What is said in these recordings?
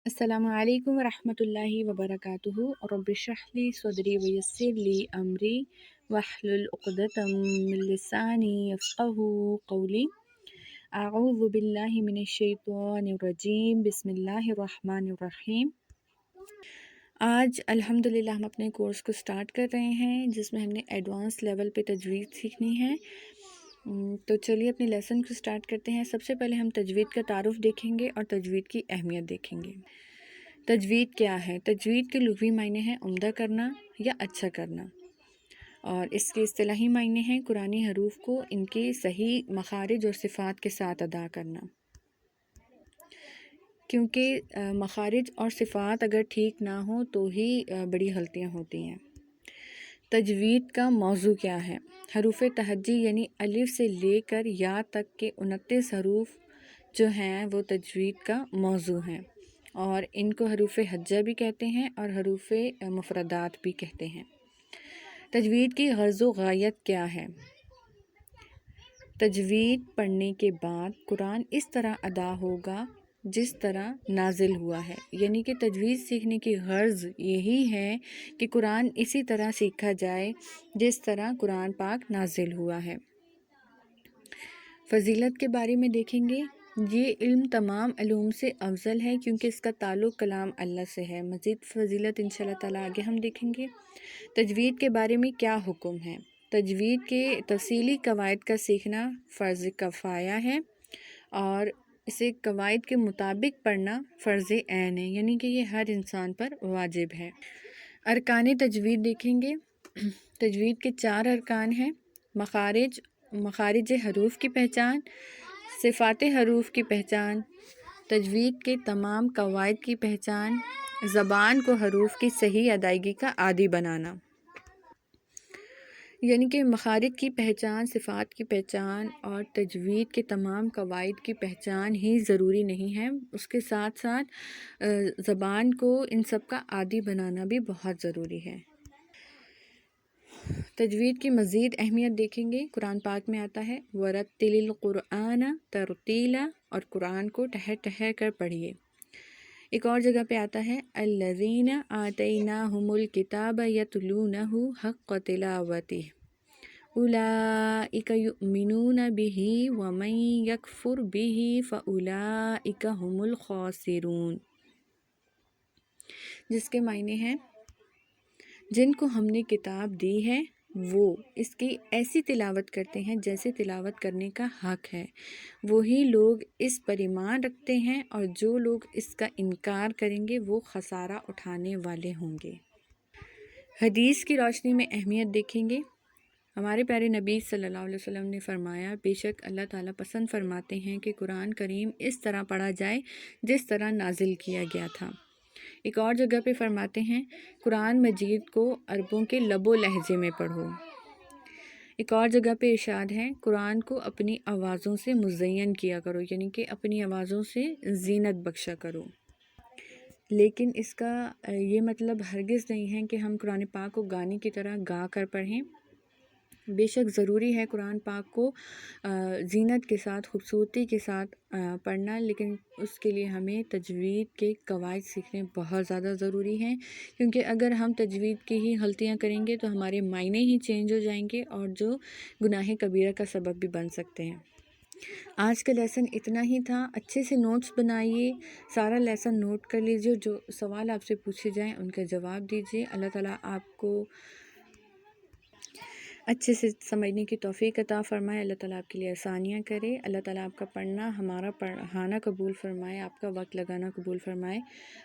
السلام علیکم ورحمۃ اللہ وبرکاتہ رب اشرح لی صدری ویسر لی امری واحلل عقدۃ من لسانی یفقهوا قولی اعوذ باللہ من الشیطان الرجیم بسم اللہ الرحمن الرحیم۔ آج الحمدللہ ہم اپنے کورس کو سٹارٹ کر رہے ہیں جس میں ہم نے ایڈوانس لیول پہ تجوید سیکھنی ہے۔ تو چلیے اپنے لیسن کو سٹارٹ کرتے ہیں۔ سب سے پہلے ہم تجوید کا تعارف دیکھیں گے اور تجوید کی اہمیت دیکھیں گے۔ تجوید کیا ہے؟ تجوید کے لغوی معنی ہیں عمدہ کرنا یا اچھا کرنا، اور اس کے اصطلاحی معنی ہیں قرآنی حروف کو ان کے صحیح مخارج اور صفات کے ساتھ ادا کرنا، کیونکہ مخارج اور صفات اگر ٹھیک نہ ہوں تو ہی بڑی غلطیاں ہوتی ہیں۔ تجوید کا موضوع کیا ہے؟ حروف تہجی یعنی الف سے لے کر یا تک کے 29 حروف جو ہیں وہ تجوید کا موضوع ہیں، اور ان کو حروف ہجہ بھی کہتے ہیں اور حروف مفردات بھی کہتے ہیں۔ تجوید کی غرض و غایت کیا ہے؟ تجوید پڑھنے کے بعد قرآن اس طرح ادا ہوگا جس طرح نازل ہوا ہے، یعنی کہ تجوید سیکھنے کی غرض یہی ہے کہ قرآن اسی طرح سیکھا جائے جس طرح قرآن پاک نازل ہوا ہے۔ فضیلت کے بارے میں دیکھیں گے۔ یہ علم تمام علوم سے افضل ہے کیونکہ اس کا تعلق کلام اللہ سے ہے۔ مزید فضیلت انشاءاللہ تعالیٰ آگے ہم دیکھیں گے۔ تجوید کے بارے میں کیا حکم ہے؟ تجوید کے تفصیلی قواعد کا سیکھنا فرض کفایہ ہے اور اسے قواعد کے مطابق پڑھنا فرض عین ہے، یعنی کہ یہ ہر انسان پر واجب ہے۔ ارکان تجوید دیکھیں گے۔ تجوید کے 4 ارکان ہیں: مخارج حروف کی پہچان، صفات حروف کی پہچان، تجوید کے تمام قواعد کی پہچان، زبان کو حروف کی صحیح ادائیگی کا عادی بنانا۔ یعنی کہ مخارج کی پہچان، صفات کی پہچان اور تجوید کے تمام قواعد کی پہچان ہی ضروری نہیں ہے، اس کے ساتھ ساتھ زبان کو ان سب کا عادی بنانا بھی بہت ضروری ہے۔ تجوید کی مزید اہمیت دیکھیں گے۔ قرآن پاک میں آتا ہے وَرَتِّلِ الْقُرْآنَ تَرْتِیلًا، اور قرآن کو ٹھہر ٹھہر کر پڑھیے۔ ایک اور جگہ پہ آتا ہے الَّذِينَ آتَيْنَاهُمُ الْكِتَابَ يَتْلُونَهُ حَقَّ تِلَاوَتِهِ أُولَٰئِكَ يُؤْمِنُونَ بِهِ وَمَن يَكْفُرْ بِهِ فَأُولَٰئِكَ هُمُ الْخَاسِرُونَ، جس کے معنی ہیں جن کو ہم نے کتاب دی ہے وہ اس کی ایسی تلاوت کرتے ہیں جیسے تلاوت کرنے کا حق ہے، وہی لوگ اس پر ایمان رکھتے ہیں، اور جو لوگ اس کا انکار کریں گے وہ خسارہ اٹھانے والے ہوں گے۔ حدیث کی روشنی میں اہمیت دیکھیں گے۔ ہمارے پیارے نبی صلی اللہ علیہ وسلم نے فرمایا، بے شک اللہ تعالیٰ پسند فرماتے ہیں کہ قرآن کریم اس طرح پڑھا جائے جس طرح نازل کیا گیا تھا۔ ایک اور جگہ پہ فرماتے ہیں قرآن مجید کو عربوں کے لب و لہجے میں پڑھو۔ ایک اور جگہ پہ ارشاد ہے قرآن کو اپنی آوازوں سے مزین کیا کرو، یعنی کہ اپنی آوازوں سے زینت بخشا کرو۔ لیکن اس کا یہ مطلب ہرگز نہیں ہے کہ ہم قرآن پاک کو گانے کی طرح گا کر پڑھیں۔ بے شک ضروری ہے قرآن پاک کو زینت کے ساتھ، خوبصورتی کے ساتھ پڑھنا، لیکن اس کے لیے ہمیں تجوید کے قواعد سیکھنے بہت زیادہ ضروری ہیں، کیونکہ اگر ہم تجوید کی ہی غلطیاں کریں گے تو ہمارے معنی ہی چینج ہو جائیں گے اور جو گناہ کبیرہ کا سبب بھی بن سکتے ہیں۔ آج کا لیسن اتنا ہی تھا۔ اچھے سے نوٹس بنائیے، سارا لیسن نوٹ کر لیجیے، جو سوال آپ سے پوچھے جائیں ان کا جواب دیجیے۔ اللہ تعالیٰ آپ کو اچھے سے سمجھنے کی توفیق عطا فرمائے، اللہ تعالیٰ آپ کے لیے آسانیاں کرے، اللہ تعالیٰ آپ کا پڑھنا، ہمارا پڑھانا قبول فرمائے، آپ کا وقت لگانا قبول فرمائے۔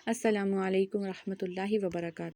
السلام علیکم ورحمۃ اللہ وبرکاتہ۔